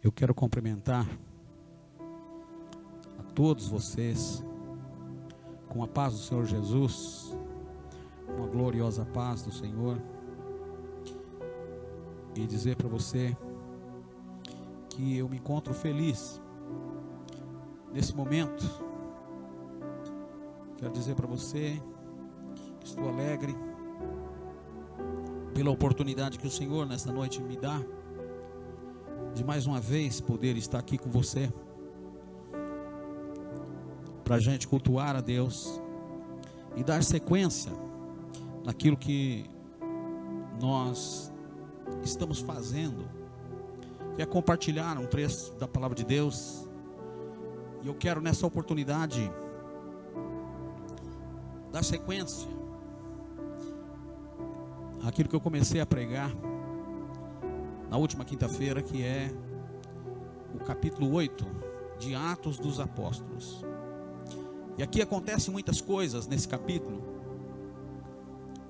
Eu quero cumprimentar a todos vocês com a paz do Senhor Jesus, uma gloriosa paz do Senhor, e dizer para você que eu me encontro feliz nesse momento. Quero dizer para você que estou alegre pela oportunidade que o Senhor nesta noite me dá de mais uma vez poder estar aqui com você, para a gente cultuar a Deus e dar sequência naquilo que nós estamos fazendo, que é compartilhar um trecho da palavra de Deus. E eu quero nessa oportunidade dar sequência àquilo que eu comecei a pregar na última quinta-feira, que é o capítulo 8 de Atos dos Apóstolos. E aqui acontecem muitas coisas nesse capítulo,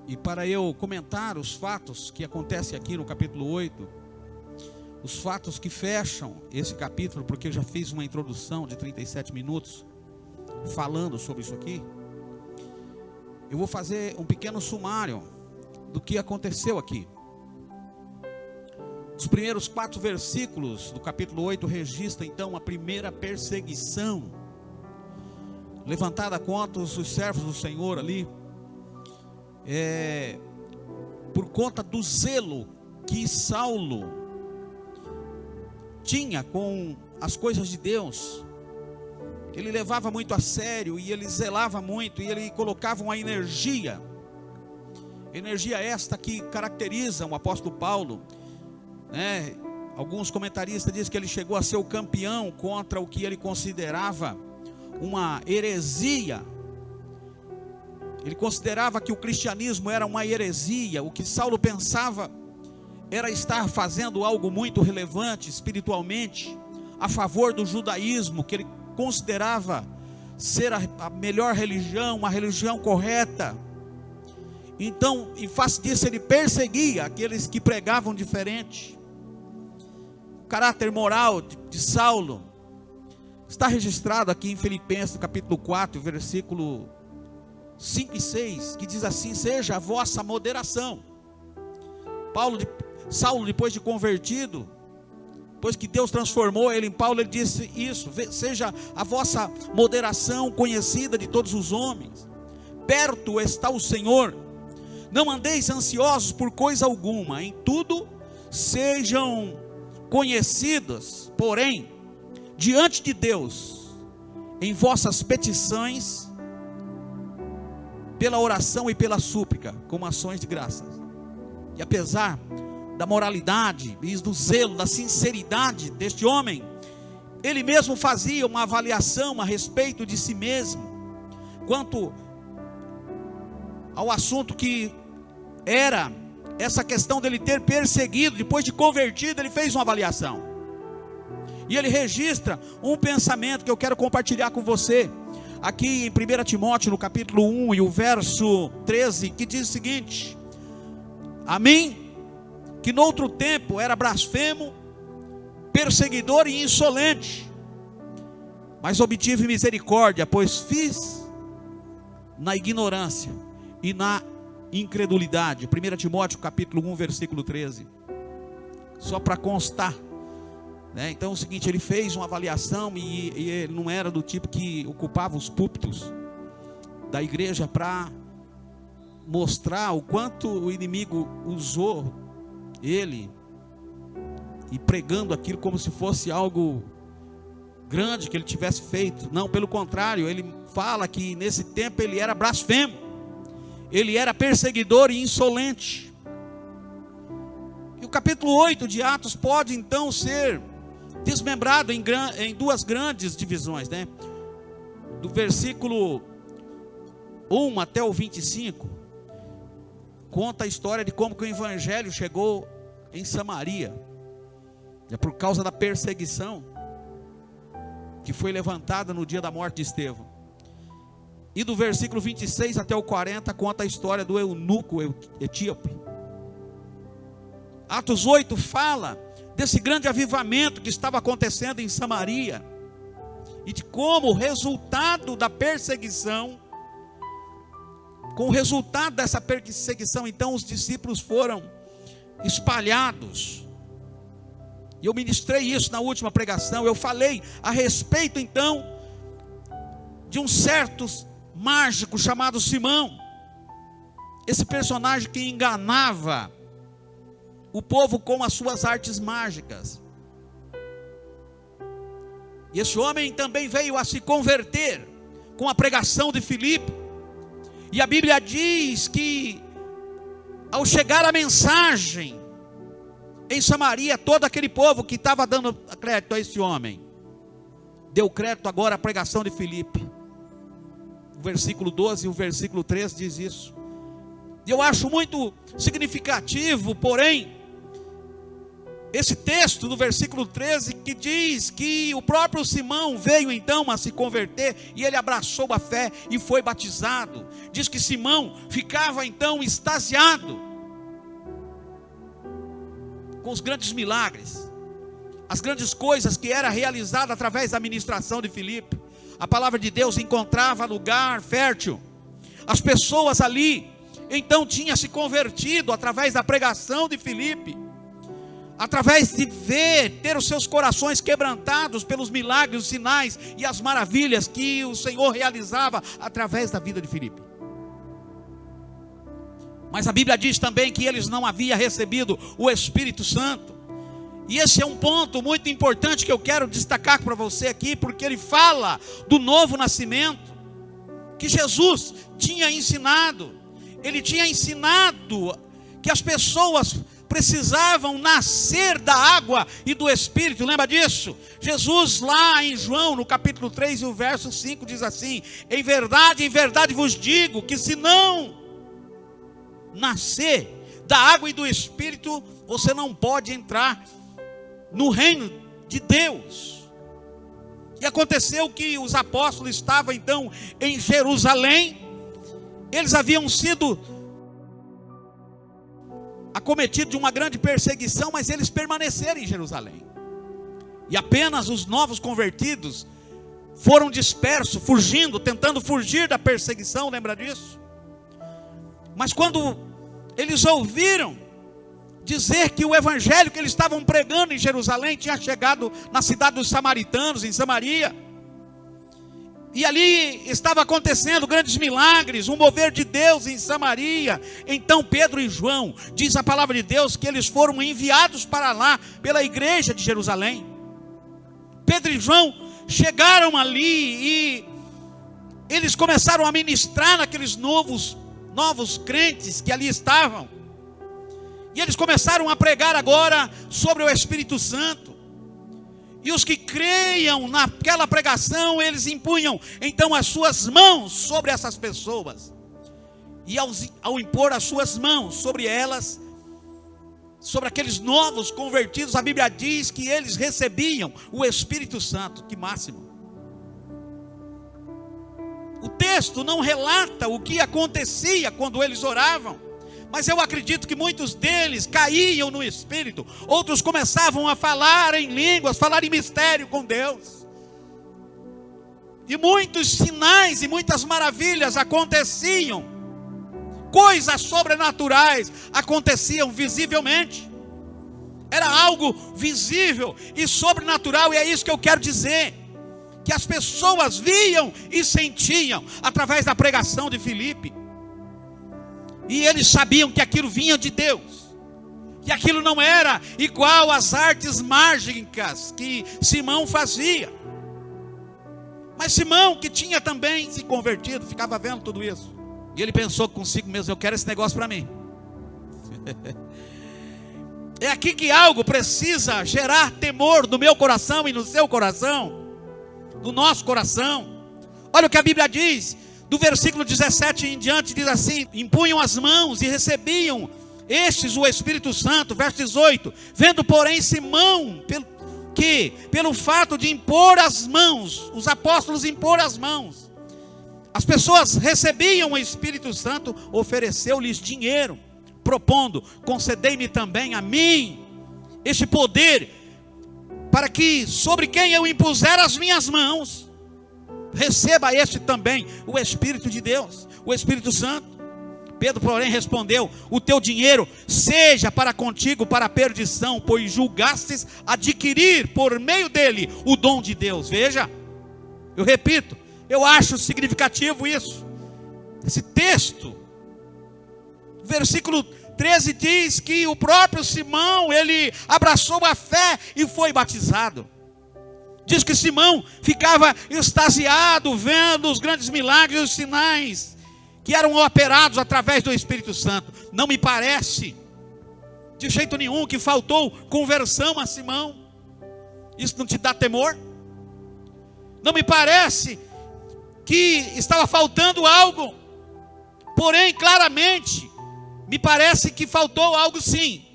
e para eu comentar os fatos que acontecem aqui no capítulo 8, os fatos que fecham esse capítulo, porque eu já fiz uma introdução de 37 minutos falando sobre isso aqui, eu vou fazer um pequeno sumário do que aconteceu aqui. Os primeiros 4 versículos do capítulo 8 registram então a primeira perseguição levantada contra os servos do Senhor ali, por conta do zelo que Saulo tinha com as coisas de Deus. Ele levava muito a sério, e ele zelava muito, e ele colocava uma energia esta que caracteriza o apóstolo Paulo, né? Alguns comentaristas dizem que ele chegou a ser o campeão contra o que ele considerava uma heresia. Ele considerava que o cristianismo era uma heresia. O que Saulo pensava era estar fazendo algo muito relevante espiritualmente a favor do judaísmo, que ele considerava ser a melhor religião, uma religião correta. Então, em face disso, ele perseguia aqueles que pregavam diferente. O caráter moral de Saulo está registrado aqui em Filipenses capítulo 4, versículo 5 e 6, que diz assim: seja a vossa moderação. Saulo, depois de convertido, depois que Deus transformou ele em Paulo, ele disse isso: seja a vossa moderação conhecida de todos os homens, perto está o Senhor, não andeis ansiosos por coisa alguma, em tudo sejam conhecidas, porém, diante de Deus, em vossas petições, pela oração e pela súplica, com ações de graças. E apesar da moralidade e do zelo, da sinceridade deste homem, ele mesmo fazia uma avaliação a respeito de si mesmo, quanto ao assunto que era essa questão dele ter perseguido. Depois de convertido, ele fez uma avaliação, e ele registra um pensamento que eu quero compartilhar com você, aqui em 1 Timóteo, no capítulo 1 e o verso 13, que diz o seguinte: a mim, que noutro tempo era blasfemo, perseguidor e insolente, mas obtive misericórdia, pois fiz na ignorância e na incredulidade. 1 Timóteo capítulo 1, versículo 13. Só para constar, né? Então é o seguinte, ele fez uma avaliação, e ele não era do tipo que ocupava os púlpitos da igreja para mostrar o quanto o inimigo usou ele, e pregando aquilo como se fosse algo grande que ele tivesse feito. Não, pelo contrário, ele fala que nesse tempo ele era blasfemo, ele era perseguidor e insolente. E o capítulo 8 de Atos pode então ser desmembrado em 2 grandes divisões, né? Do versículo 1 até o 25, conta a história de como que o evangelho chegou em Samaria, por causa da perseguição que foi levantada no dia da morte de Estevão. E do versículo 26 até o 40 conta a história do eunuco etíope. Atos 8 fala desse grande avivamento que estava acontecendo em Samaria, e de como o resultado da perseguição, com o resultado dessa perseguição, então os discípulos foram espalhados. E eu ministrei isso na última pregação. Eu falei a respeito então de um certo mágico chamado Simão, esse personagem que enganava o povo com as suas artes mágicas. E esse homem também veio a se converter com a pregação de Filipe. E a Bíblia diz que ao chegar a mensagem em Samaria, todo aquele povo que estava dando crédito a esse homem, deu crédito agora à pregação de Filipe. O versículo 12 e o versículo 13 diz isso. E eu acho muito significativo, porém, esse texto do versículo 13, que diz que o próprio Simão veio então a se converter, e ele abraçou a fé e foi batizado. Diz que Simão ficava então extasiado com os grandes milagres, as grandes coisas que era realizada através da ministração de Filipe. A palavra de Deus encontrava lugar fértil. As pessoas ali então tinham se convertido através da pregação de Filipe, através de ter os seus corações quebrantados pelos milagres, os sinais e as maravilhas que o Senhor realizava através da vida de Filipe. Mas a Bíblia diz também que eles não haviam recebido o Espírito Santo. E esse é um ponto muito importante que eu quero destacar para você aqui, porque ele fala do novo nascimento que Jesus tinha ensinado. Ele tinha ensinado que as pessoas precisavam nascer da água e do Espírito. Lembra disso? Jesus lá em João, no capítulo 3 e o verso 5 diz assim: em verdade vos digo, que se não nascer da água e do Espírito, você não pode entrar no reino de Deus. E aconteceu que os apóstolos estavam então em Jerusalém. Eles haviam sido acometidos de uma grande perseguição, mas eles permaneceram em Jerusalém. E apenas os novos convertidos foram dispersos, fugindo, tentando fugir da perseguição, lembra disso? Mas quando eles ouviram dizer que o evangelho que eles estavam pregando em Jerusalém tinha chegado na cidade dos samaritanos, em Samaria, e ali estava acontecendo grandes milagres, um mover de Deus em Samaria, então Pedro e João, diz a palavra de Deus, que eles foram enviados para lá, pela igreja de Jerusalém. Pedro e João chegaram ali, e eles começaram a ministrar naqueles novos crentes que ali estavam, e eles começaram a pregar agora sobre o Espírito Santo. E os que creiam naquela pregação, eles impunham então as suas mãos sobre essas pessoas. E ao impor as suas mãos sobre elas, sobre aqueles novos convertidos, a Bíblia diz que eles recebiam o Espírito Santo. Que máximo! O texto não relata o que acontecia quando eles oravam, mas eu acredito que muitos deles caíam no Espírito. Outros começavam a falar em línguas, falar em mistério com Deus. E muitos sinais e muitas maravilhas aconteciam. Coisas sobrenaturais aconteciam visivelmente. Era algo visível e sobrenatural, e é isso que eu quero dizer. Que as pessoas viam e sentiam através da pregação de Filipe. E eles sabiam que aquilo vinha de Deus, que aquilo não era igual às artes mágicas que Simão fazia. Mas Simão, que tinha também se convertido, ficava vendo tudo isso, e ele pensou consigo mesmo: eu quero esse negócio para mim. É aqui que algo precisa gerar temor no meu coração e no seu coração, no nosso coração. Olha o que a Bíblia diz. Do versículo 17 em diante diz assim: impunham as mãos e recebiam estes o Espírito Santo. Verso 18: vendo porém Simão que pelo fato de impor as mãos, os apóstolos impor as mãos, as pessoas recebiam o Espírito Santo, ofereceu-lhes dinheiro, propondo: concedei-me também a mim este poder, para que sobre quem eu impuser as minhas mãos, receba este também, o Espírito de Deus, o Espírito Santo. Pedro, porém, respondeu: o teu dinheiro seja para contigo para a perdição, pois julgastes adquirir por meio dele o dom de Deus. Veja, eu repito, eu acho significativo isso. Esse texto, versículo 13 diz que o próprio Simão, ele abraçou a fé e foi batizado. Diz que Simão ficava extasiado vendo os grandes milagres e os sinais que eram operados através do Espírito Santo. Não me parece de jeito nenhum que faltou conversão a Simão. Isso não te dá temor? Não me parece que estava faltando algo. Porém, claramente, me parece que faltou algo sim.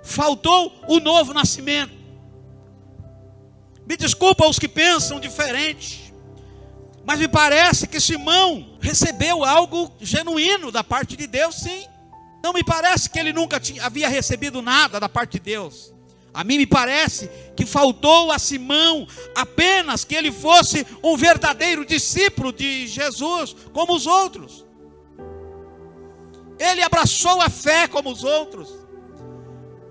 Faltou o novo nascimento. Me desculpa os que pensam diferente, mas me parece que Simão recebeu algo genuíno da parte de Deus, sim. Não me parece que ele nunca havia recebido nada da parte de Deus. A mim me parece que faltou a Simão apenas que ele fosse um verdadeiro discípulo de Jesus, como os outros. Ele abraçou a fé como os outros.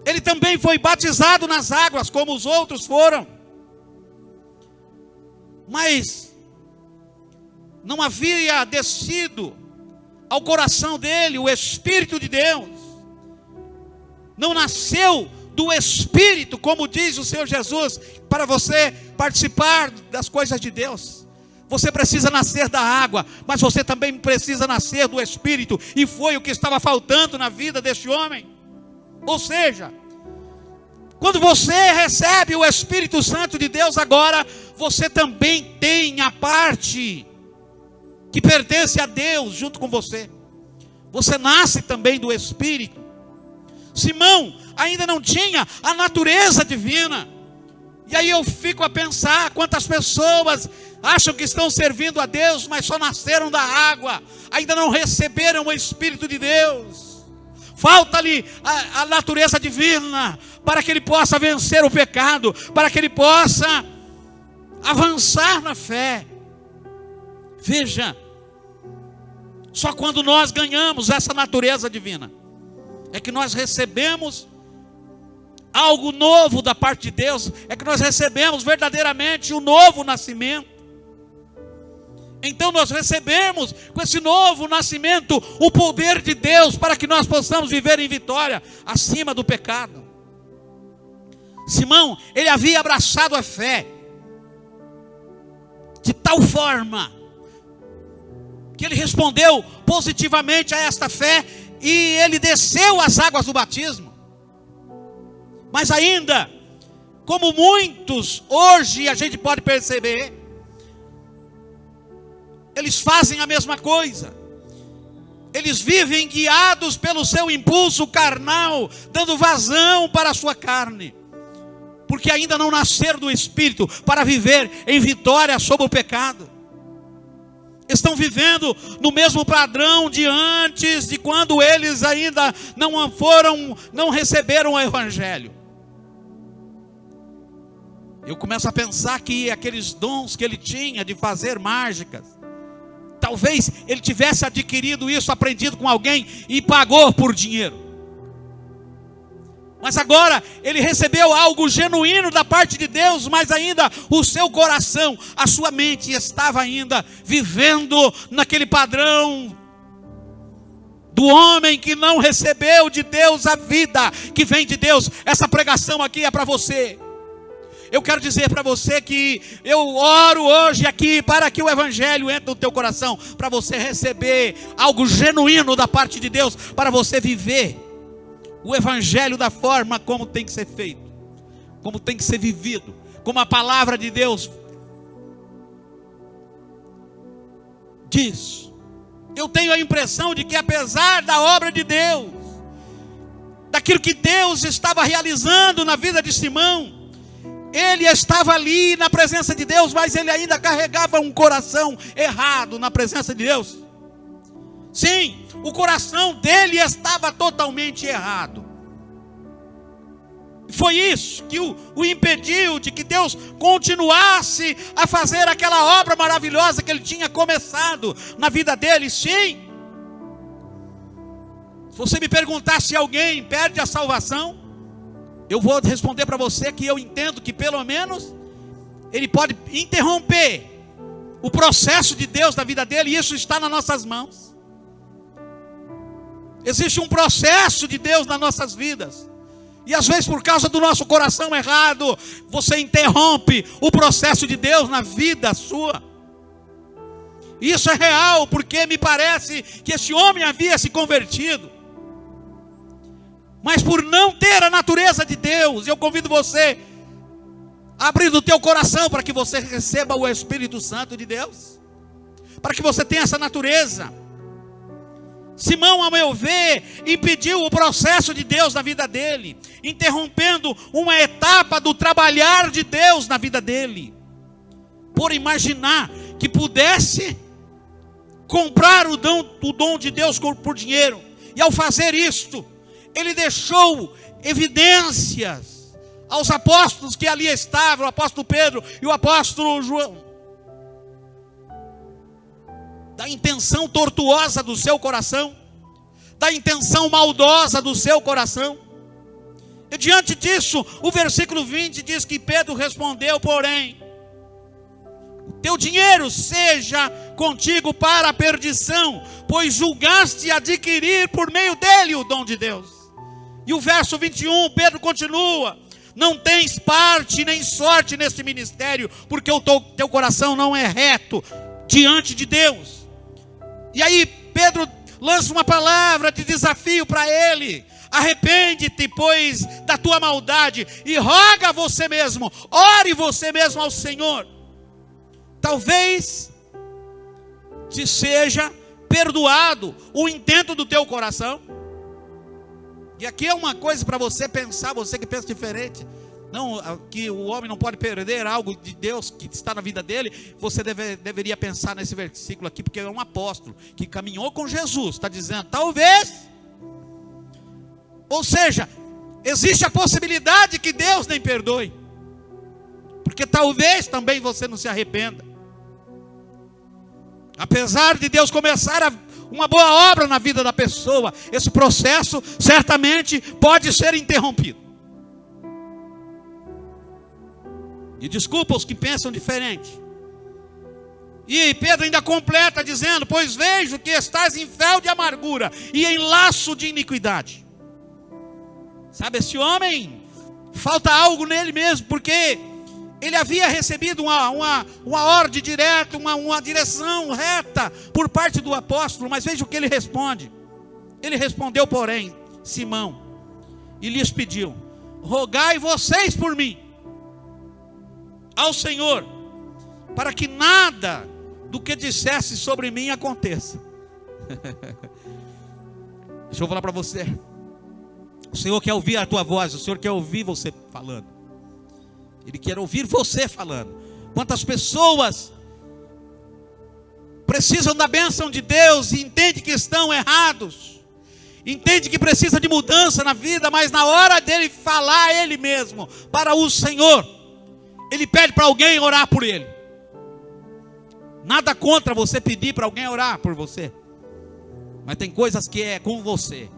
Ele também foi batizado nas águas como os outros foram. Mas não havia descido ao coração dele o Espírito de Deus. Não nasceu do Espírito, como diz o Senhor Jesus, para você participar das coisas de Deus. Você precisa nascer da água, mas você também precisa nascer do Espírito. E foi o que estava faltando na vida deste homem. Ou seja, quando você recebe o Espírito Santo de Deus agora, você também tem a parte que pertence a Deus junto com você. Você nasce também do Espírito. Simão ainda não tinha a natureza divina. E aí eu fico a pensar quantas pessoas acham que estão servindo a Deus, mas só nasceram da água, ainda não receberam o Espírito de Deus. Falta-lhe a natureza divina, para que ele possa vencer o pecado, para que ele possa avançar na fé. Veja, só quando nós ganhamos essa natureza divina, é que nós recebemos algo novo da parte de Deus, é que nós recebemos verdadeiramente o novo nascimento. Então nós recebemos com esse novo nascimento o poder de Deus para que nós possamos viver em vitória acima do pecado. Simão, ele havia abraçado a fé de tal forma que ele respondeu positivamente a esta fé e ele desceu as águas do batismo. Mas ainda, como muitos hoje a gente pode perceber, eles fazem a mesma coisa. Eles vivem guiados pelo seu impulso carnal, dando vazão para a sua carne, porque ainda não nasceram do Espírito para viver em vitória sobre o pecado. Estão vivendo no mesmo padrão de antes, de quando eles ainda não receberam o Evangelho. Eu começo a pensar que aqueles dons que ele tinha de fazer mágicas, talvez ele tivesse adquirido isso, aprendido com alguém e pagou por dinheiro. Mas agora ele recebeu algo genuíno da parte de Deus, mas ainda o seu coração, a sua mente estava ainda vivendo naquele padrão do homem que não recebeu de Deus a vida que vem de Deus. Essa pregação aqui é para você. Eu quero dizer para você que eu oro hoje aqui para que o Evangelho entre no teu coração, para você receber algo genuíno da parte de Deus, para você viver o Evangelho da forma como tem que ser feito, como tem que ser vivido, como a palavra de Deus diz. Eu tenho a impressão de que apesar da obra de Deus, daquilo que Deus estava realizando na vida de Simão, ele estava ali na presença de Deus, mas ele ainda carregava um coração errado na presença de Deus. Sim, o coração dele estava totalmente errado. Foi isso que o impediu de que Deus continuasse a fazer aquela obra maravilhosa que Ele tinha começado na vida dele. Sim. Se você me perguntar se alguém perde a salvação, eu vou responder para você que eu entendo que pelo menos ele pode interromper o processo de Deus na vida dele, e isso está nas nossas mãos. Existe um processo de Deus nas nossas vidas, e às vezes por causa do nosso coração errado, você interrompe o processo de Deus na vida sua. Isso é real, porque me parece que esse homem havia se convertido, mas por não ter a natureza de Deus, eu convido você a abrir o teu coração para que você receba o Espírito Santo de Deus, para que você tenha essa natureza. Simão, ao meu ver, impediu o processo de Deus na vida dele, interrompendo uma etapa do trabalhar de Deus na vida dele, por imaginar que pudesse comprar o dom de Deus por dinheiro. E ao fazer isto, ele deixou evidências aos apóstolos que ali estavam, o apóstolo Pedro e o apóstolo João, da intenção tortuosa do seu coração, da intenção maldosa do seu coração. E diante disso, o versículo 20 diz que Pedro respondeu: porém, o teu dinheiro seja contigo para a perdição, pois julgaste adquirir por meio dele o dom de Deus. E o verso 21, Pedro continua: não tens parte nem sorte neste ministério, porque o teu coração não é reto diante de Deus. E aí Pedro lança uma palavra de desafio para ele: arrepende-te, pois, da tua maldade, e roga você mesmo, ore você mesmo ao Senhor. Talvez te seja perdoado o intento do teu coração. E aqui é uma coisa para você pensar, você que pensa diferente. Não, que o homem não pode perder algo de Deus que está na vida dele. Você deveria pensar nesse versículo aqui, porque é um apóstolo que caminhou com Jesus, está dizendo: talvez, ou seja, existe a possibilidade que Deus nem perdoe, porque talvez também você não se arrependa. Apesar de Deus começar uma boa obra na vida da pessoa, esse processo certamente pode ser interrompido. E desculpa os que pensam diferente. E Pedro ainda completa dizendo: pois vejo que estás em fel de amargura e em laço de iniquidade. Sabe, esse homem, falta algo nele mesmo, porque ele havia recebido uma ordem direta, uma direção reta por parte do apóstolo. Mas veja o que ele responde. Ele respondeu, porém, Simão, e lhes pediu: rogai vocês por mim ao Senhor, para que nada do que dissesse sobre mim aconteça. Deixa eu falar para você. O Senhor quer ouvir a tua voz, o Senhor quer ouvir você falando. Ele quer ouvir você falando. Quantas pessoas precisam da bênção de Deus e entendem que estão errados, entendem que precisa de mudança na vida, mas na hora dele falar ele mesmo para o Senhor, ele pede para alguém orar por ele. Nada contra você pedir para alguém orar por você, mas tem coisas que é com você.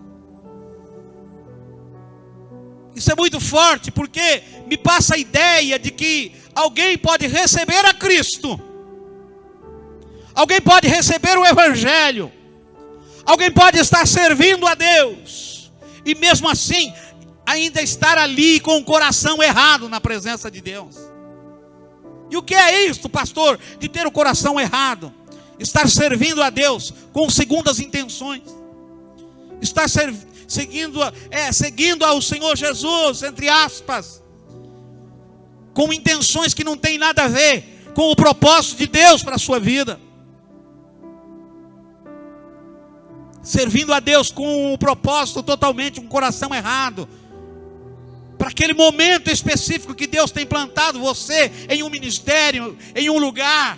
Isso é muito forte, porque me passa a ideia de que alguém pode receber a Cristo, alguém pode receber o Evangelho, alguém pode estar servindo a Deus, e mesmo assim ainda estar ali com o coração errado na presença de Deus. E o que é isso, pastor, de ter o coração errado? Estar servindo a Deus com segundas intenções, estar seguindo ao Senhor Jesus, entre aspas, com intenções que não tem nada a ver com o propósito de Deus para a sua vida. Servindo a Deus com um propósito totalmente, um coração errado, para aquele momento específico que Deus tem plantado você em um ministério, em um lugar.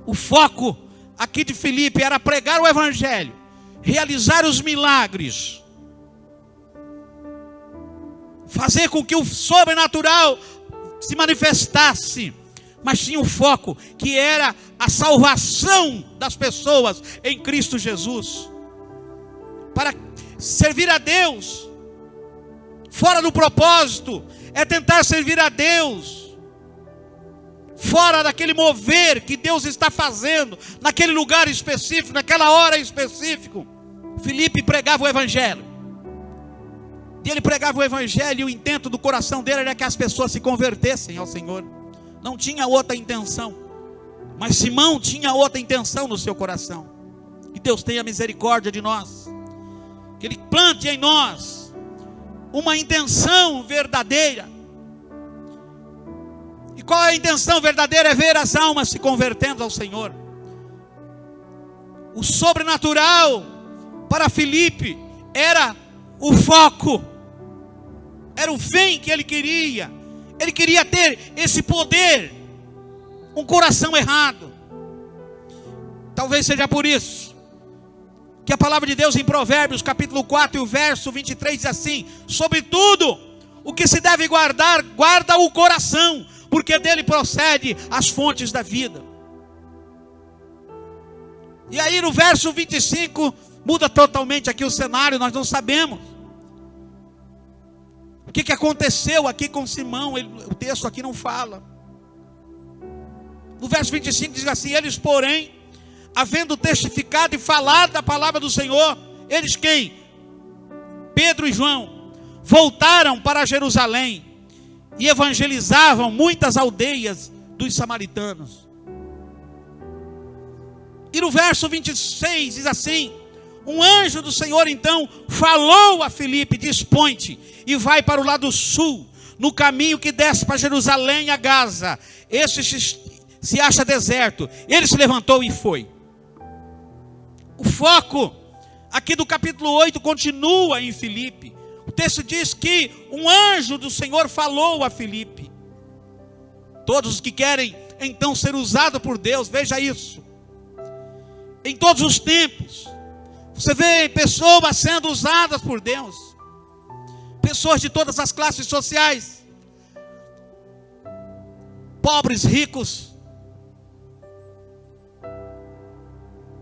O foco aqui de Filipe era pregar o Evangelho, realizar os milagres, fazer com que o sobrenatural se manifestasse, mas tinha um foco, que era a salvação das pessoas em Cristo Jesus. Para servir a Deus fora do propósito é tentar servir a Deus fora daquele mover que Deus está fazendo naquele lugar específico, naquela hora específica. Filipe pregava o evangelho, e ele pregava o evangelho, e o intento do coração dele era que as pessoas se convertessem ao Senhor. Não tinha outra intenção. Mas Simão tinha outra intenção no seu coração. Que Deus tenha misericórdia de nós, que Ele plante em nós uma intenção verdadeira. E qual é a intenção verdadeira? É ver as almas se convertendo ao Senhor. O sobrenatural para Filipe era o foco, era o fim que ele queria. Ele queria ter esse poder. Um coração errado. Talvez seja por isso que a palavra de Deus em Provérbios capítulo 4 e o verso 23 diz assim: sobretudo o que se deve guardar, guarda o coração, porque dele procede as fontes da vida. E aí no verso 25 muda totalmente aqui o cenário. Nós não sabemos o que aconteceu aqui com Simão. O texto aqui não fala. No verso 25 diz assim: eles porém, havendo testificado e falado da palavra do Senhor, eles quem? Pedro e João, voltaram para Jerusalém e evangelizavam muitas aldeias dos samaritanos. E no verso 26 diz assim: um anjo do Senhor então falou a Filipe, dispõe-te e vai para o lado sul, no caminho que desce para Jerusalém a Gaza. Este se acha deserto. Ele se levantou e foi. O foco aqui do capítulo 8 continua em Filipe. O texto diz que um anjo do Senhor falou a Filipe. Todos os que querem então ser usados por Deus, veja isso, em todos os tempos, você vê pessoas sendo usadas por Deus, pessoas de todas as classes sociais, pobres, ricos,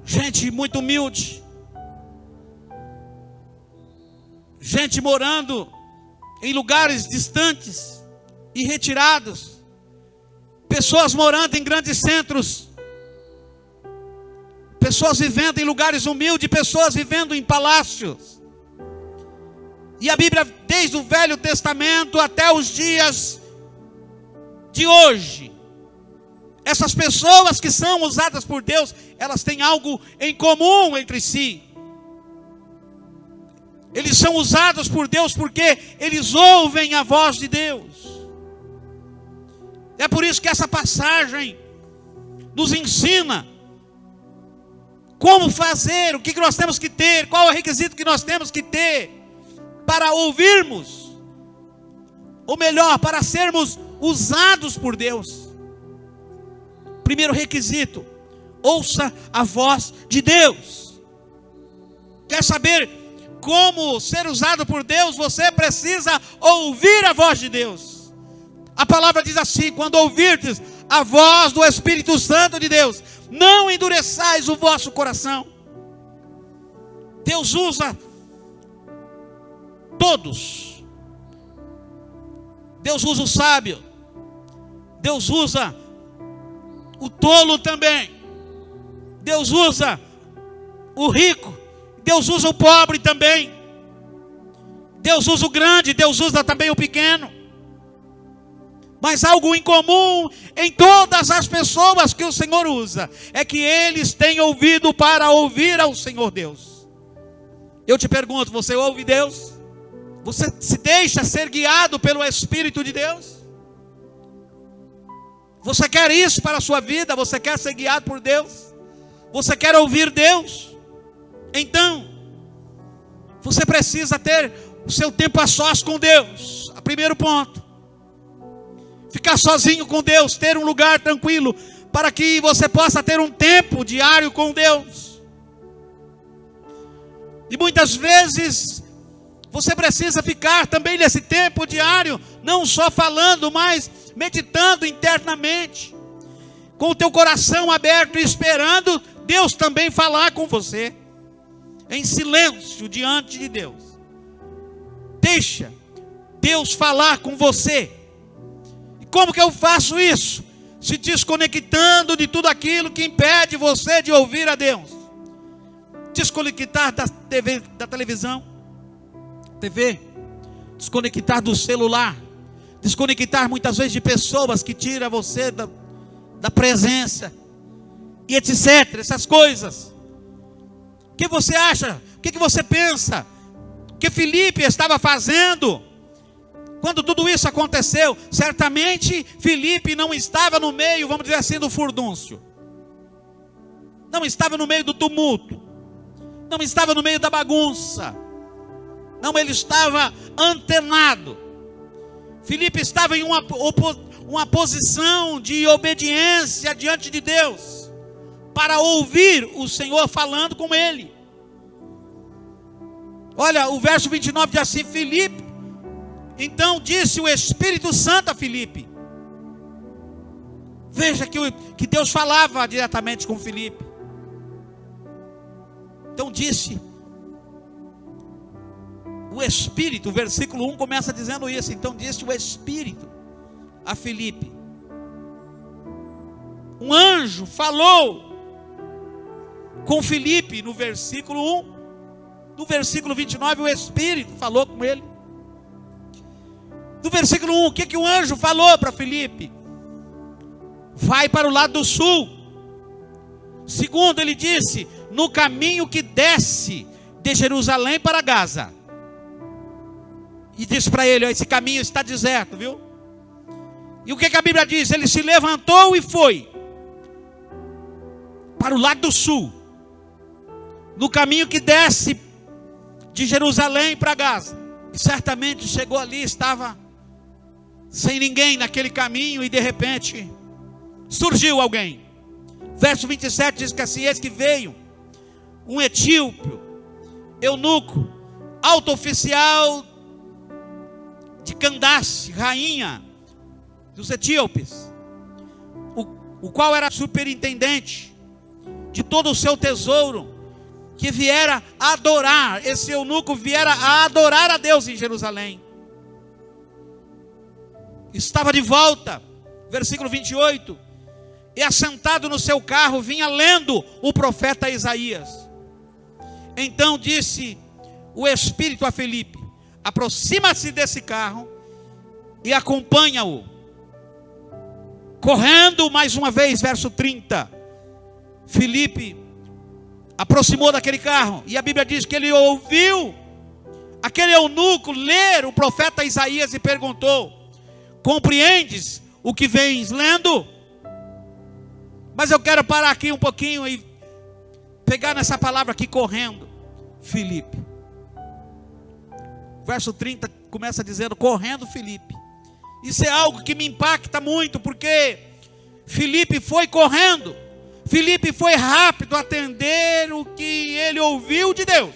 gente muito humilde, gente morando em lugares distantes e retirados, pessoas morando em grandes centros, pessoas vivendo em lugares humildes, pessoas vivendo em palácios. E a Bíblia, desde o Velho Testamento até os dias de hoje, essas pessoas que são usadas por Deus, elas têm algo em comum entre si. Eles são usados por Deus porque eles ouvem a voz de Deus. É por isso que essa passagem nos ensina como fazer, o que nós temos que ter, qual é o requisito que nós temos que ter para ouvirmos, ou melhor, para sermos usados por Deus. Primeiro requisito: ouça a voz de Deus. Quer saber como ser usado por Deus? Você precisa ouvir a voz de Deus. A palavra diz assim: quando ouvirdes a voz do Espírito Santo de Deus, não endureçais o vosso coração. Deus usa todos. Deus usa o sábio, Deus usa o tolo também, Deus usa o rico, Deus usa o pobre também, Deus usa o grande, Deus usa também o pequeno. Mas algo em comum em todas as pessoas que o Senhor usa é que eles têm ouvido para ouvir ao Senhor Deus. Eu te pergunto: você ouve Deus? Você se deixa ser guiado pelo Espírito de Deus? Você quer isso para a sua vida? Você quer ser guiado por Deus? Você quer ouvir Deus? Então, você precisa ter o seu tempo a sós com Deus. Primeiro ponto: ficar sozinho com Deus, ter um lugar tranquilo, para que você possa ter um tempo diário com Deus. E muitas vezes Você precisa ficar também nesse tempo diário, não só falando, mas meditando internamente, com o teu coração aberto e esperando Deus também falar com você, em silêncio diante de Deus. Deixa Deus falar com você. E como que eu faço isso? Se desconectando de tudo aquilo que impede você de ouvir a Deus. Desconectar da TV, da televisão, desconectar do celular, desconectar muitas vezes de pessoas que tiram você da presença, e etc, essas coisas. O que você acha? O que você pensa? O que Filipe estava fazendo quando tudo isso aconteceu? Certamente Filipe não estava no meio, vamos dizer assim, do furdúncio, não estava no meio do tumulto, não estava no meio da bagunça. Não, ele estava antenado. Filipe estava em uma posição de obediência diante de Deus, para ouvir o Senhor falando com ele. Olha, o verso 29 diz assim: Filipe, então disse o Espírito Santo a Filipe. Veja que Deus falava diretamente com Filipe. Então disse o Espírito, o versículo 1 começa dizendo isso. Então disse o Espírito a Filipe. Um anjo falou com Filipe no versículo 1. No versículo 29 o Espírito falou com ele. No versículo 1, o que o anjo falou para Filipe? Vai para o lado do sul. Segundo, ele disse: no caminho que desce de Jerusalém para Gaza. E disse para ele: ó, esse caminho está deserto, viu? E o que a Bíblia diz? Ele se levantou e foi para o lado do sul, no caminho que desce de Jerusalém para Gaza. E certamente chegou ali, estava sem ninguém naquele caminho, e de repente surgiu alguém. Verso 27 diz que assim: eis que veio um etíope, eunuco, alto oficial de Candace, rainha dos etíopes, o qual era superintendente de todo o seu tesouro, que viera adorar, esse eunuco viera a adorar a Deus em Jerusalém. Estava de volta, versículo 28, e assentado no seu carro, vinha lendo o profeta Isaías. Então disse o Espírito a Filipe: aproxima-se desse carro e acompanha-o. Correndo mais uma vez, verso 30, Filipe aproximou daquele carro, e a Bíblia diz que ele ouviu aquele eunuco ler o profeta Isaías e perguntou: compreendes o que vens lendo? Mas eu quero parar aqui um pouquinho e pegar nessa palavra aqui, correndo. Filipe, verso 30 começa dizendo: correndo Filipe. Isso é algo que me impacta muito, porque Filipe foi correndo, Filipe foi rápido a atender o que ele ouviu de Deus.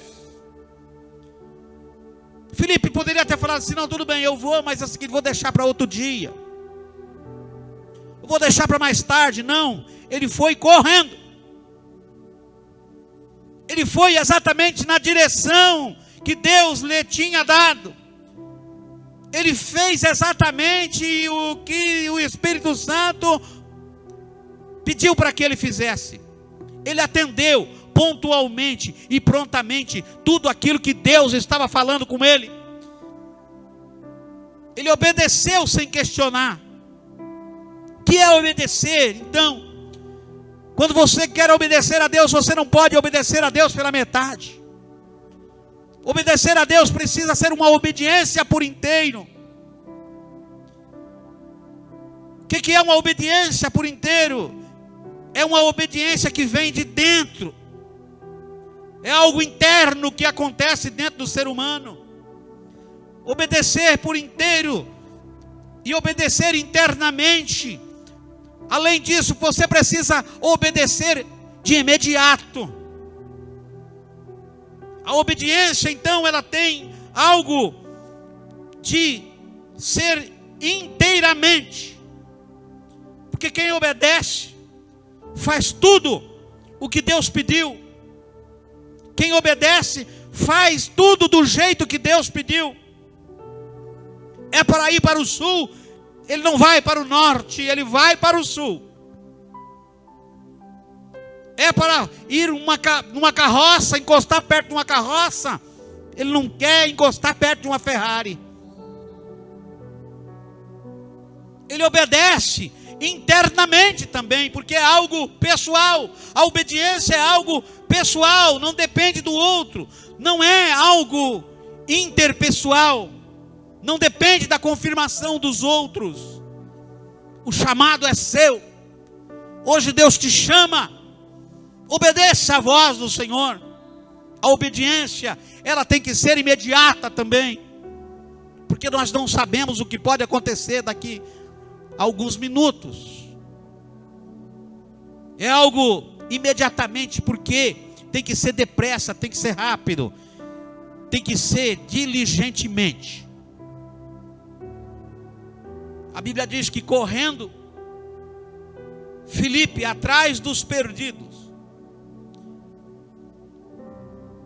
Filipe poderia ter falado assim: não, tudo bem, eu vou, mas é o seguinte, vou deixar para outro dia, eu vou deixar para mais tarde. Não, ele foi correndo, ele foi exatamente na direção que Deus lhe tinha dado. Ele fez exatamente o que o Espírito Santo pediu para que ele fizesse. Ele atendeu pontualmente e prontamente tudo aquilo que Deus estava falando com ele. Ele obedeceu sem questionar. O que é obedecer? Então, quando você quer obedecer a Deus, você não pode obedecer a Deus pela metade. Obedecer a Deus precisa ser uma obediência por inteiro. O que é uma obediência por inteiro? É uma obediência que vem de dentro. É algo interno que acontece dentro do ser humano. Obedecer por inteiro e obedecer internamente. Além disso, você precisa obedecer de imediato. A obediência, então, ela tem algo de ser inteiramente. Porque quem obedece faz tudo o que Deus pediu. Quem obedece faz tudo do jeito que Deus pediu. É para ir para o sul, ele não vai para o norte, ele vai para o sul. É para ir numa carroça, encostar perto de uma carroça, ele não quer encostar perto de uma Ferrari. Ele obedece internamente também, porque é algo pessoal. A obediência é algo pessoal, não depende do outro, não é algo interpessoal, não depende da confirmação dos outros. O chamado é seu. Hoje Deus te chama. Obedeça a voz do Senhor. A obediência, ela tem que ser imediata também, porque nós não sabemos o que pode acontecer daqui a alguns minutos. É algo imediatamente, porque tem que ser depressa, tem que ser rápido, tem que ser diligentemente. A Bíblia diz que correndo, Filipe atrás dos perdidos.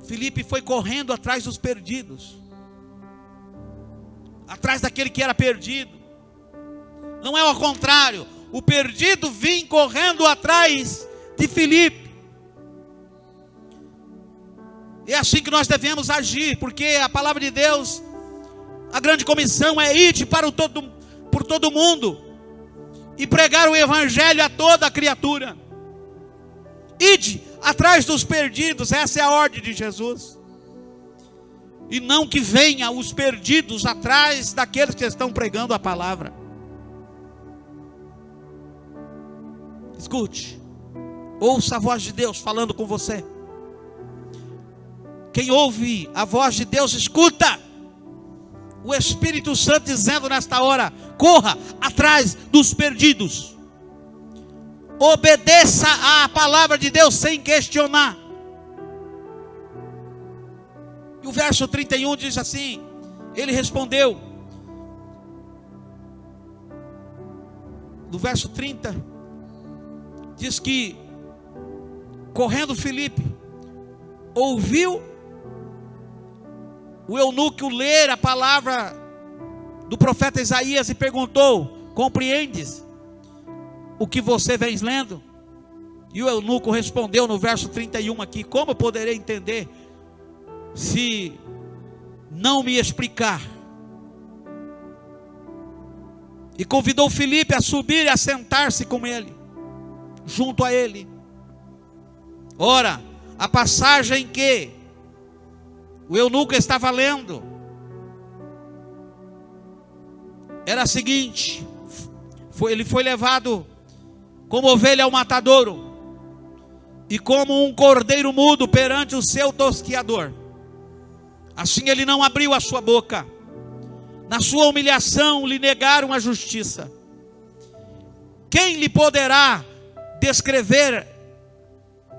Filipe foi correndo atrás dos perdidos, atrás daquele que era perdido. Não é ao contrário, o perdido vinha correndo atrás de Filipe. É assim que nós devemos agir, porque a palavra de Deus, a grande comissão é ir por todo mundo e pregar o evangelho a toda a criatura. Ide atrás dos perdidos, essa é a ordem de Jesus. E não que venha os perdidos atrás daqueles que estão pregando a palavra. Escute, ouça a voz de Deus falando com você. Quem ouve a voz de Deus, escuta o Espírito Santo dizendo nesta hora: corra atrás dos perdidos. Obedeça à palavra de Deus sem questionar. E o verso 31 diz assim: ele respondeu. No verso 30 diz que, correndo Filipe, ouviu o eunuco ler a palavra do profeta Isaías e perguntou: compreendes o que você vem lendo? E o eunuco respondeu no verso 31 aqui: como poderei entender se não me explicar? E convidou Filipe a subir e a sentar-se com ele, junto a ele. Ora, a passagem que o eunuco estava lendo era a seguinte: ele foi levado como ovelha ao matadouro, e como um cordeiro mudo perante o seu tosquiador, assim ele não abriu a sua boca. Na sua humilhação lhe negaram a justiça. Quem lhe poderá descrever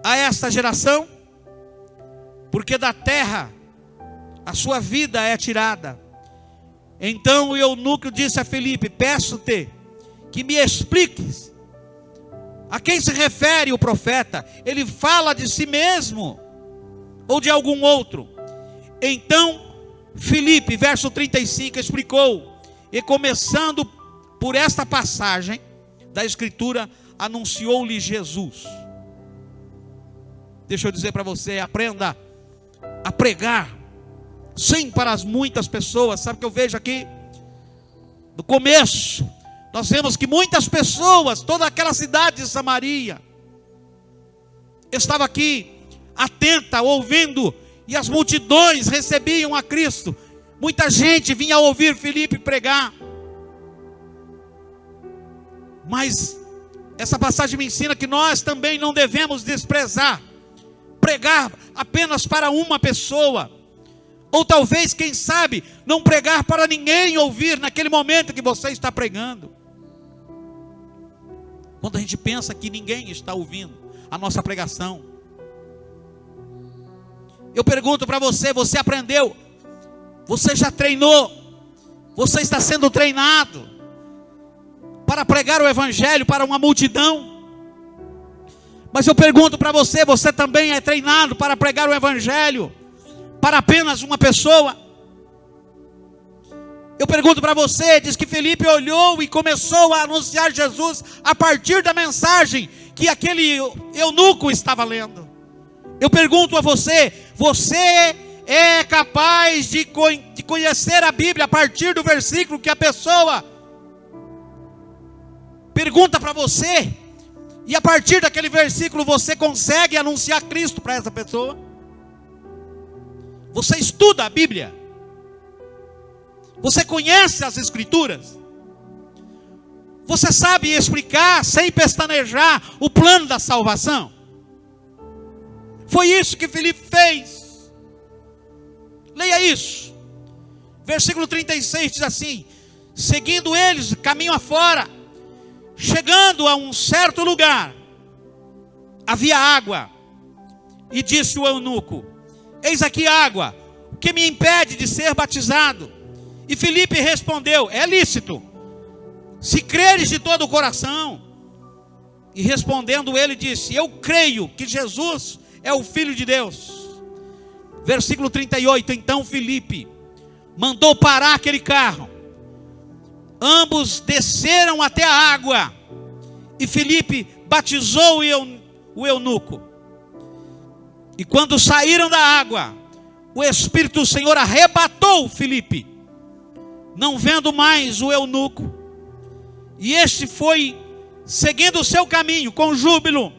a esta geração? Porque da terra a sua vida é tirada. Então o eunuco disse a Filipe: peço-te que me expliques a quem se refere o profeta. Ele fala de si mesmo ou de algum outro? Então Filipe, verso 35, explicou, e começando por esta passagem da Escritura, anunciou-lhe Jesus. Deixa eu dizer para você: aprenda a pregar, sim, para as muitas pessoas. Sabe o que eu vejo aqui? No começo, nós vemos que muitas pessoas, toda aquela cidade de Samaria, estava aqui, atenta, ouvindo, e as multidões recebiam a Cristo. Muita gente vinha ouvir Filipe pregar. Mas essa passagem me ensina que nós também não devemos desprezar pregar apenas para uma pessoa, ou talvez, quem sabe, não pregar para ninguém ouvir naquele momento que você está pregando. Quando a gente pensa que ninguém está ouvindo a nossa pregação, eu pergunto para você: você aprendeu Você já treinou, você está sendo treinado para pregar o evangelho para uma multidão. Mas eu pergunto para você, você também é treinado para pregar o evangelho para apenas uma pessoa? Eu pergunto para você, diz que Filipe olhou e começou a anunciar Jesus a partir da mensagem que aquele eunuco estava lendo. Eu pergunto a você, você é capaz de conhecer a Bíblia a partir do versículo que a pessoa pergunta para você, e a partir daquele versículo você consegue anunciar Cristo para essa pessoa? Você estuda a Bíblia? Você conhece as Escrituras? Você sabe explicar sem pestanejar o plano da salvação? Foi isso que Filipe fez. Leia isso. Versículo 36 diz assim: seguindo eles, caminho afora, chegando a um certo lugar, havia água. E disse o eunuco: eis aqui água, o que me impede de ser batizado? E Filipe respondeu: é lícito, se creres de todo o coração. E respondendo ele disse: eu creio que Jesus é o Filho de Deus. Versículo 38, então Filipe mandou parar aquele carro. Ambos desceram até a água, e Filipe batizou o eunuco. E quando saíram da água, o Espírito do Senhor arrebatou Filipe, não vendo mais o eunuco. E este foi seguindo o seu caminho com júbilo.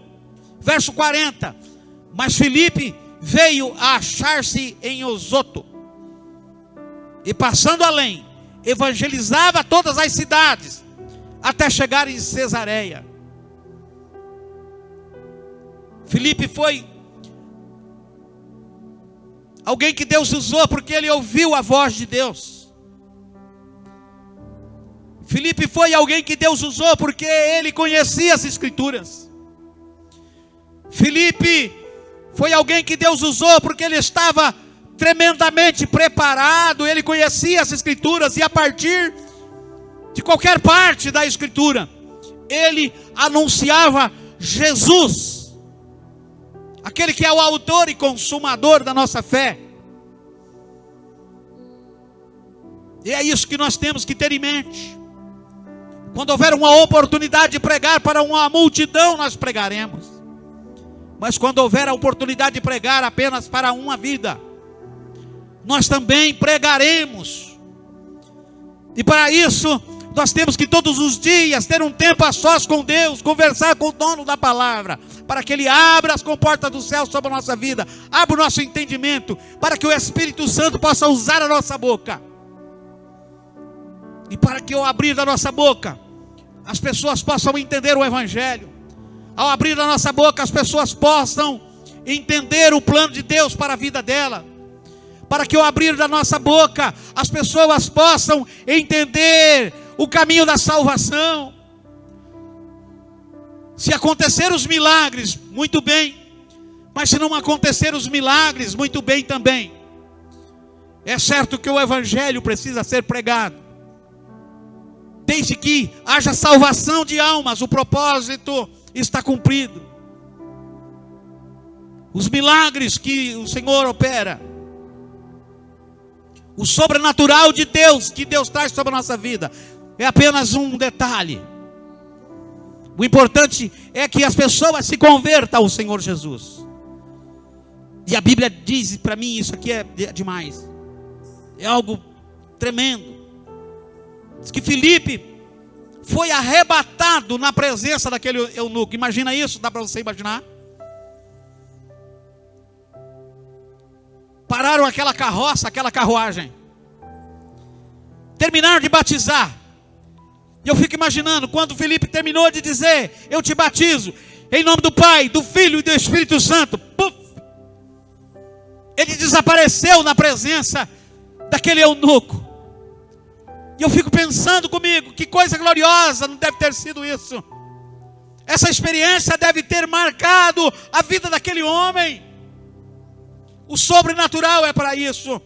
Verso 40, mas Filipe veio a achar-se em Azoto, e passando além, evangelizava todas as cidades, até chegar em Cesareia. Filipe foi alguém que Deus usou porque ele ouviu a voz de Deus. Filipe foi alguém que Deus usou porque ele conhecia as Escrituras. Filipe foi alguém que Deus usou porque ele estava tremendamente preparado, ele conhecia as Escrituras, e a partir de qualquer parte da Escritura, ele anunciava Jesus, aquele que é o autor e consumador da nossa fé. E é isso que nós temos que ter em mente. Quando houver uma oportunidade de pregar para uma multidão, nós pregaremos. Mas quando houver a oportunidade de pregar apenas para uma vida, nós também pregaremos. E para isso, nós temos que todos os dias ter um tempo a sós com Deus, conversar com o dono da palavra, para que Ele abra as comportas do céu sobre a nossa vida, abra o nosso entendimento, para que o Espírito Santo possa usar a nossa boca. E para que ao abrir da nossa boca, as pessoas possam entender o Evangelho. Ao abrir da nossa boca, as pessoas possam entender o plano de Deus para a vida dela. Para que ao abrir da nossa boca, as pessoas possam entender o caminho da salvação. Se acontecer os milagres, muito bem. Mas se não acontecer os milagres, muito bem também. É certo que o Evangelho precisa ser pregado. Desde que haja salvação de almas, o propósito está cumprido. Os milagres que o Senhor opera, o sobrenatural de Deus, que Deus traz sobre a nossa vida, é apenas um detalhe. O importante é que as pessoas se convertam ao Senhor Jesus. E a Bíblia diz para mim, isso aqui é demais. É algo tremendo. Diz que Filipe foi arrebatado na presença daquele eunuco. Imagina isso, dá para você imaginar? Pararam aquela carroça, aquela carruagem. Terminaram de batizar. E eu fico imaginando, quando Filipe terminou de dizer: eu te batizo em nome do Pai, do Filho e do Espírito Santo. Puf! Ele desapareceu na presença daquele eunuco. E eu fico pensando comigo, que coisa gloriosa não deve ter sido isso. Essa experiência deve ter marcado a vida daquele homem. O sobrenatural é para isso.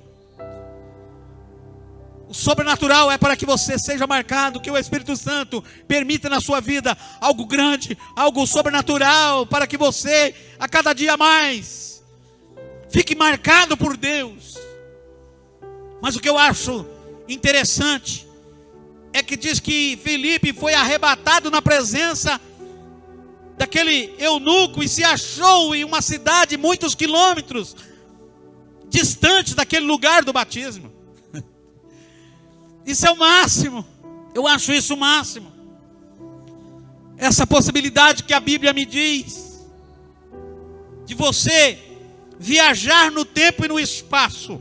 O sobrenatural é para que você seja marcado, que o Espírito Santo permita na sua vida algo grande, algo sobrenatural, para que você, a cada dia mais, fique marcado por Deus. Mas o que eu acho interessante é que diz que Filipe foi arrebatado na presença daquele eunuco e se achou em uma cidade muitos quilômetros distante daquele lugar do batismo. Isso é o máximo. Eu acho isso o máximo. Essa possibilidade que a Bíblia me diz de você viajar no tempo e no espaço,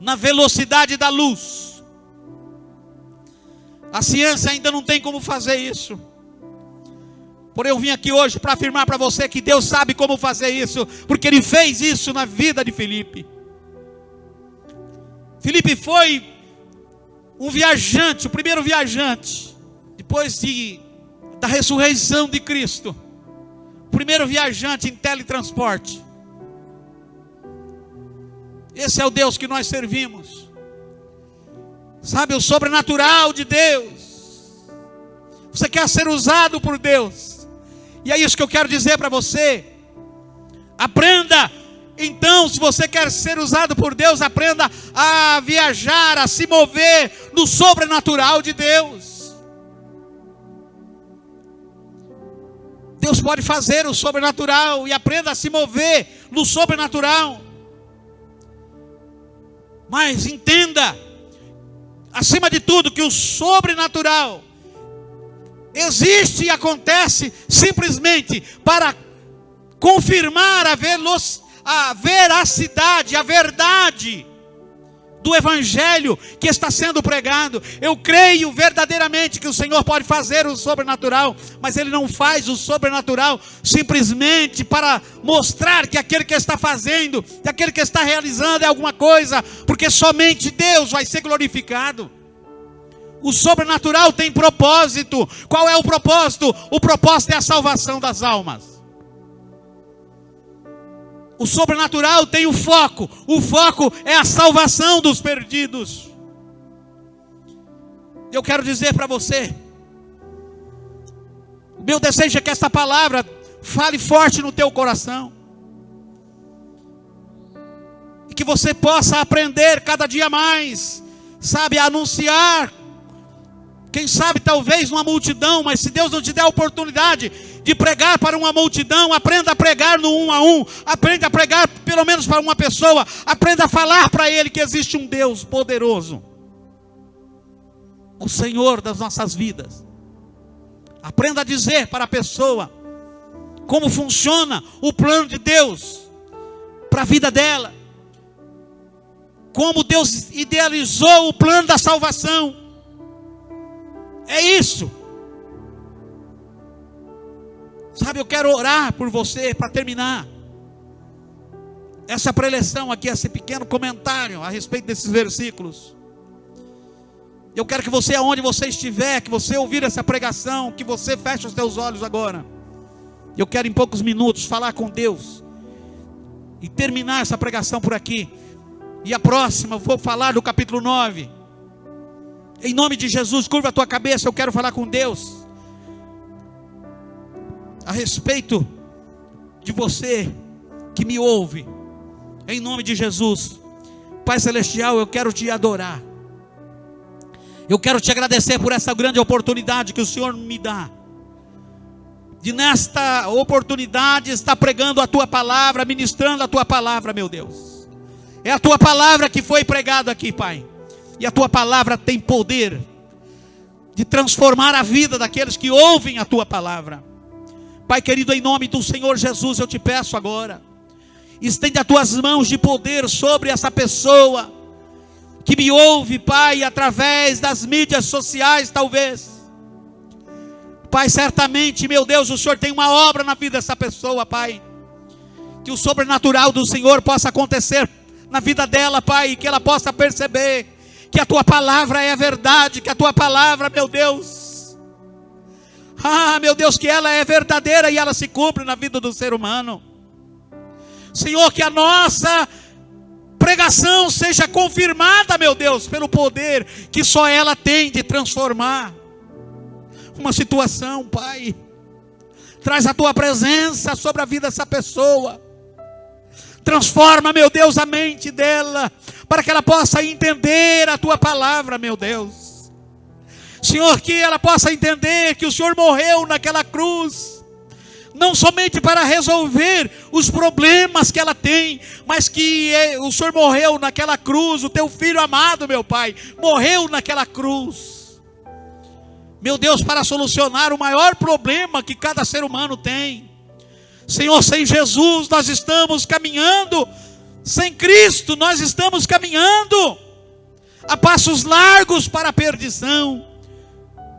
na velocidade da luz. A ciência ainda não tem como fazer isso. Porém, eu vim aqui hoje para afirmar para você que Deus sabe como fazer isso, porque Ele fez isso na vida de Filipe. Filipe foi um viajante, o primeiro viajante, depois da ressurreição de Cristo, o primeiro viajante em teletransporte. Esse é o Deus que nós servimos. Sabe, o sobrenatural de Deus. Você quer ser usado por Deus, e é isso que eu quero dizer para você. Aprenda. Então, se você quer ser usado por Deus, aprenda a viajar, a se mover no sobrenatural de Deus. Deus pode fazer o sobrenatural, e aprenda a se mover no sobrenatural. Mas entenda, acima de tudo, que o sobrenatural existe e acontece simplesmente para confirmar a veracidade, a verdade do Evangelho que está sendo pregado. Eu creio verdadeiramente que o Senhor pode fazer o sobrenatural, mas Ele não faz o sobrenatural simplesmente para mostrar que aquele que está fazendo, que aquele que está realizando é alguma coisa, porque somente Deus vai ser glorificado. O sobrenatural tem propósito. Qual é o propósito? O propósito é a salvação das almas. O sobrenatural tem o foco é a salvação dos perdidos. Eu quero dizer para você, o meu desejo é que esta palavra fale forte no teu coração, e que você possa aprender cada dia mais, sabe, a anunciar. Quem sabe talvez uma multidão, mas se Deus não te der a oportunidade de pregar para uma multidão, aprenda a pregar no 1 a 1, aprenda a pregar pelo menos para uma pessoa, aprenda a falar para ele que existe um Deus poderoso, o Senhor das nossas vidas. Aprenda a dizer para a pessoa como funciona o plano de Deus para a vida dela, como Deus idealizou o plano da salvação. É isso. Sabe, eu quero orar por você para terminar essa preleção aqui, esse pequeno comentário a respeito desses versículos. Eu quero que você, aonde você estiver, que você ouvir essa pregação, que você feche os teus olhos agora. Eu quero em poucos minutos falar com Deus e terminar essa pregação por aqui. E a próxima eu vou falar do capítulo 9. Em nome de Jesus, curva a tua cabeça, eu quero falar com Deus a respeito de você que me ouve. Em nome de Jesus, Pai Celestial, eu quero te adorar. Eu quero te agradecer por essa grande oportunidade que o Senhor me dá, de nesta oportunidade estar pregando a tua palavra, ministrando a tua palavra, meu Deus. É a tua palavra que foi pregada aqui, Pai. E a tua palavra tem poder de transformar a vida daqueles que ouvem a tua palavra. Pai querido, em nome do Senhor Jesus, eu te peço agora, estende as tuas mãos de poder sobre essa pessoa que me ouve, Pai, através das mídias sociais, talvez. Pai, certamente, meu Deus, o Senhor tem uma obra na vida dessa pessoa, Pai. Que o sobrenatural do Senhor possa acontecer na vida dela, Pai, e que ela possa perceber que a tua palavra é a verdade, que a tua palavra, meu Deus, meu Deus, que ela é verdadeira e ela se cumpre na vida do ser humano. Senhor, que a nossa pregação seja confirmada, meu Deus, pelo poder que só ela tem de transformar uma situação, Pai. Traz a tua presença sobre a vida dessa pessoa. Transforma, meu Deus, a mente dela, para que ela possa entender a tua palavra, meu Deus. Senhor, que ela possa entender que o Senhor morreu naquela cruz, não somente para resolver os problemas que ela tem, mas que o Senhor morreu naquela cruz, o teu filho amado, meu Pai, morreu naquela cruz, meu Deus, para solucionar o maior problema que cada ser humano tem. Senhor, sem Jesus nós estamos caminhando, sem Cristo nós estamos caminhando a passos largos para a perdição.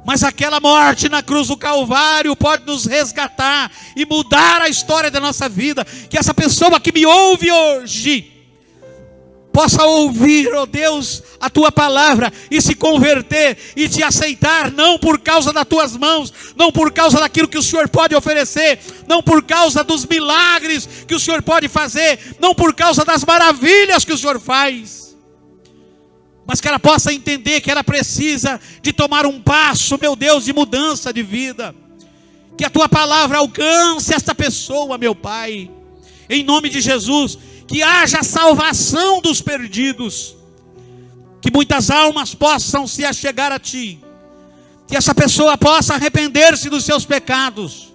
Mas aquela morte na cruz do Calvário pode nos resgatar e mudar a história da nossa vida. Que essa pessoa que me ouve hoje possa ouvir, ó Deus, a tua palavra e se converter e te aceitar, não por causa das tuas mãos, não por causa daquilo que o Senhor pode oferecer, não por causa dos milagres que o Senhor pode fazer, não por causa das maravilhas que o Senhor faz, mas que ela possa entender que ela precisa de tomar um passo, meu Deus, de mudança de vida. Que a tua palavra alcance esta pessoa, meu Pai, em nome de Jesus. Que haja salvação dos perdidos, que muitas almas possam se achegar a Ti, que essa pessoa possa arrepender-se dos seus pecados.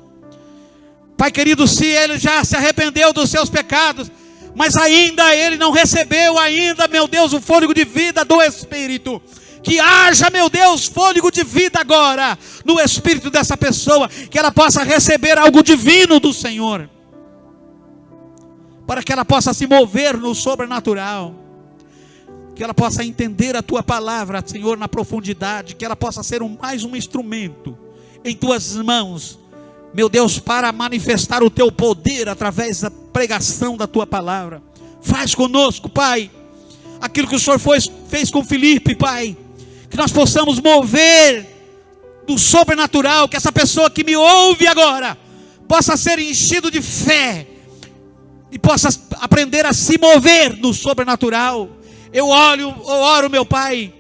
Pai querido, se ele já se arrependeu dos seus pecados, mas ainda ele não recebeu ainda, meu Deus, o fôlego de vida do Espírito, que haja, meu Deus, fôlego de vida agora no espírito dessa pessoa, que ela possa receber algo divino do Senhor, para que ela possa se mover no sobrenatural, que ela possa entender a tua palavra, Senhor, na profundidade, que ela possa ser mais um instrumento em tuas mãos, meu Deus, para manifestar o teu poder através da pregação da tua palavra. Faz conosco, Pai, aquilo que o Senhor fez com Filipe, Pai, que nós possamos mover do sobrenatural, que essa pessoa que me ouve agora possa ser enchido de fé e possa aprender a se mover no sobrenatural. Eu oro, meu Pai,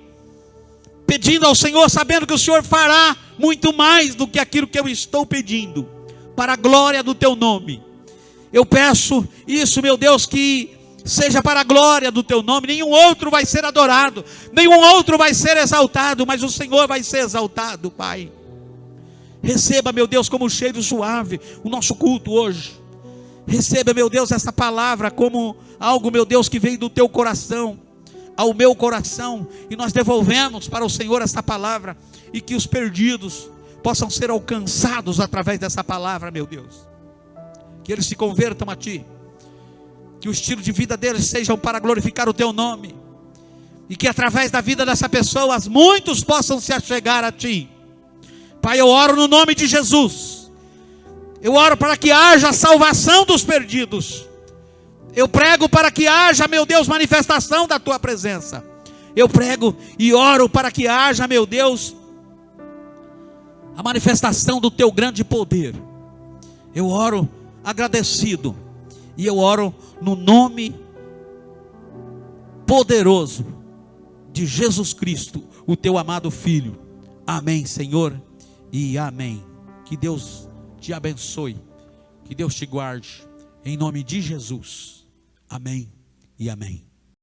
pedindo ao Senhor, sabendo que o Senhor fará muito mais do que aquilo que eu estou pedindo, para a glória do teu nome. Eu peço isso, meu Deus, que seja para a glória do teu nome. Nenhum outro vai ser adorado, nenhum outro vai ser exaltado, mas o Senhor vai ser exaltado, Pai. Receba, meu Deus, como um cheiro suave o nosso culto hoje. Receba, meu Deus, essa palavra como algo, meu Deus, que veio do teu coração ao meu coração, e nós devolvemos para o Senhor essa palavra, e que os perdidos possam ser alcançados através dessa palavra, meu Deus. Que eles se convertam a Ti, que o estilo de vida deles seja para glorificar o Teu nome, e que através da vida dessa pessoa muitos possam se achegar a Ti. Pai, eu oro no nome de Jesus. Eu oro para que haja salvação dos perdidos. Eu prego para que haja, meu Deus, manifestação da Tua presença. Eu prego e oro para que haja, meu Deus, a manifestação do Teu grande poder. Eu oro agradecido, e eu oro no nome poderoso de Jesus Cristo, o Teu amado Filho. Amém, Senhor, e amém. Que Deus te abençoe, que Deus te guarde, em nome de Jesus. Amém e amém.